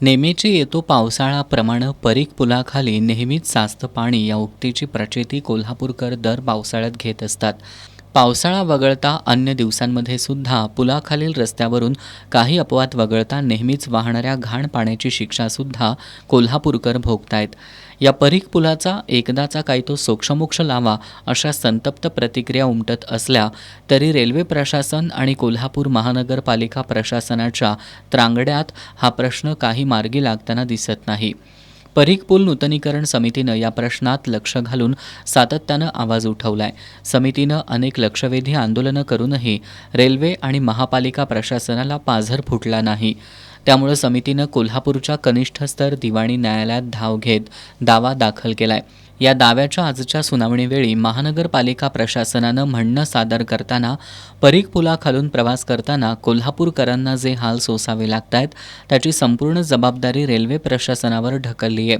नेहमीची येतो पावसाळ्याप्रमाणे परीघ पुलाखाली नेहमीच साचतं पाणी या उक्तीची प्रचिती कोल्हापूरकर दर पावसाळ्यात घेत असतात. पावसाळा वगळता अन्य दिवसांमध्ये सुद्धा पुलाखालील रस्त्यावरून काही अपवाद वगळता नेहमीच वाहणाऱ्या घाण पाण्याची शिक्षासुद्धा कोल्हापूरकर भोगतायत. या परीघ पुलाचा एकदाचा काही तो सोक्षमोक्ष लावा अशा संतप्त प्रतिक्रिया उमटत असल्या तरी रेल्वे प्रशासन आणि कोल्हापूर महानगरपालिका प्रशासनाच्या त्रांगड्यात हा प्रश्न काही मार्गी लागताना दिसत नाही. परीघ पूल नूतनीकरण समितीनं या प्रश्नात लक्ष घालून सातत्यानं आवाज उठवलाय. समितीनं अनेक लक्षवेधी आंदोलनं करूनही रेल्वे आणि महापालिका प्रशासनाला पाझर फुटला नाही. त्यामुळे समितीनं कोल्हापूरच्या कनिष्ठ स्तर दिवाणी न्यायालयात धाव घेत दावा दाखल केलाय. या दाव्याच्या आजच्या सुनावणीवेळी महानगरपालिका प्रशासनानं म्हणणं सादर करताना परीघ पुलाखालून प्रवास करताना कोल्हापूरकरांना जे हाल सोसावे लागतायत त्याची संपूर्ण जबाबदारी रेल्वे प्रशासनावर ढकलली आहे.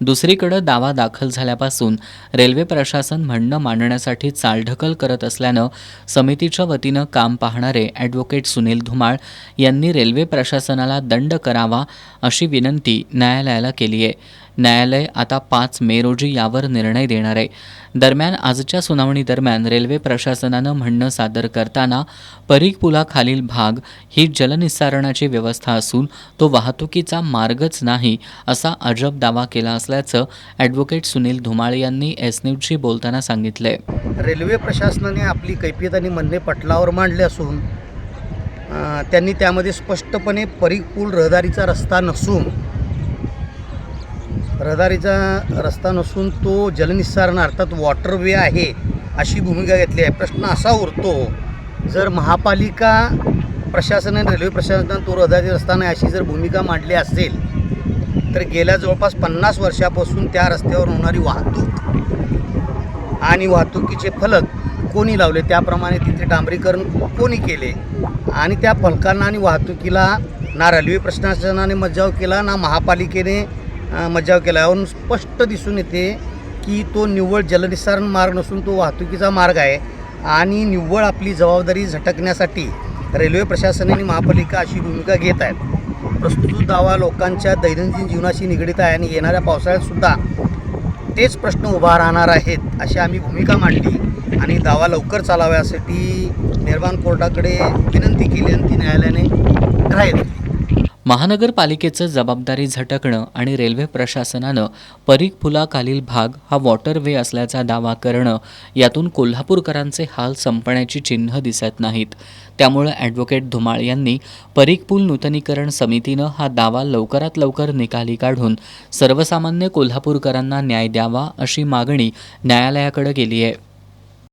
दुसरीकडे दावा दाखल झाल्यापासून रेल्वे प्रशासन म्हणणं मांडण्यासाठी चालढकल करत असल्यानं समितीच्या वतीनं काम पाहणारे ॲडव्होकेट सुनील धुमाळ यांनी रेल्वे प्रशासनाला दंड करावा अशी विनंती न्यायालयाला केली आहे. न्यायालय आता 5 मे रोजी यावर निर्णय देणार आहे. दरम्यान आजच्या सुनावणीदरम्यान रेल्वे प्रशासनानं म्हणणं सादर करताना परीघ पुलाखालील भाग ही जलनिस्सारणाची व्यवस्था असून तो वाहतुकीचा मार्गच नाही असा अजब दावा केला असल्याचं ॲडव्होकेट सुनील धुमाळ यांनी एस न्यूजशी बोलताना सांगितलंय. रेल्वे प्रशासनाने आपली कैफियत आणि म्हणणे पटलावर मांडले असून त्यांनी त्यामध्ये स्पष्टपणे परीघ पूल रहदारीचा रस्ता नसून तो जलनिस्सारण अर्थात वॉटरवे आहे अशी भूमिका घेतली आहे. प्रश्न असा उरतो, जर महापालिका प्रशासनाने रेल्वे प्रशासनाने तो रहदारी रस्ता नाही अशी जर भूमिका मांडली असेल तर गेल्या जवळपास 50 वर्षापासून त्या रस्त्यावर होणारी वाहतूक आणि वाहतुकीचे फलक कोणी लावले, त्याप्रमाणे तिथे डांबरीकरण कोणी केले आणि त्या फलकांना आणि वाहतुकीला ना रेल्वे प्रशासनाने मज्जाव केला ना महापालिकेने मज्जाव केला. यावरून स्पष्ट दिसून येते की तो निव्वळ जलनिस्सारण मार्ग नसून तो वाहतुकीचा मार्ग आहे आणि निव्वळ आपली जबाबदारी झटकण्यासाठी रेल्वे प्रशासन आणि महापालिका अशी भूमिका घेत आहेत. प्रस्तुत दावा लोकांच्या दैनंदिन जीवनाशी निगडीत आहे आणि येणाऱ्या पावसाळ्यातसुद्धा तेच प्रश्न उभा राहणार आहेत अशी आम्ही भूमिका मांडली आणि दावा लवकर चालाव्यासाठी निर्माण कोर्टाकडे विनंती केली आणि ती न्यायालयाने ग्राह्य धरली. महानगरपालिकेचं जबाबदारी झटकणं आणि रेल्वे प्रशासनानं परीघ पुलाखालील भाग हा वॉटरवे असल्याचा दावा करणं यातून कोल्हापूरकरांचे हाल संपण्याची चिन्ह दिसत नाहीत. त्यामुळे ॲडव्होकेट धुमाळ यांनी परीघ पूल नूतनीकरण समितीनं हा दावा लवकरात लवकर निकाली काढून सर्वसामान्य कोल्हापूरकरांना न्याय द्यावा अशी मागणी न्यायालयाकडे केली आहे.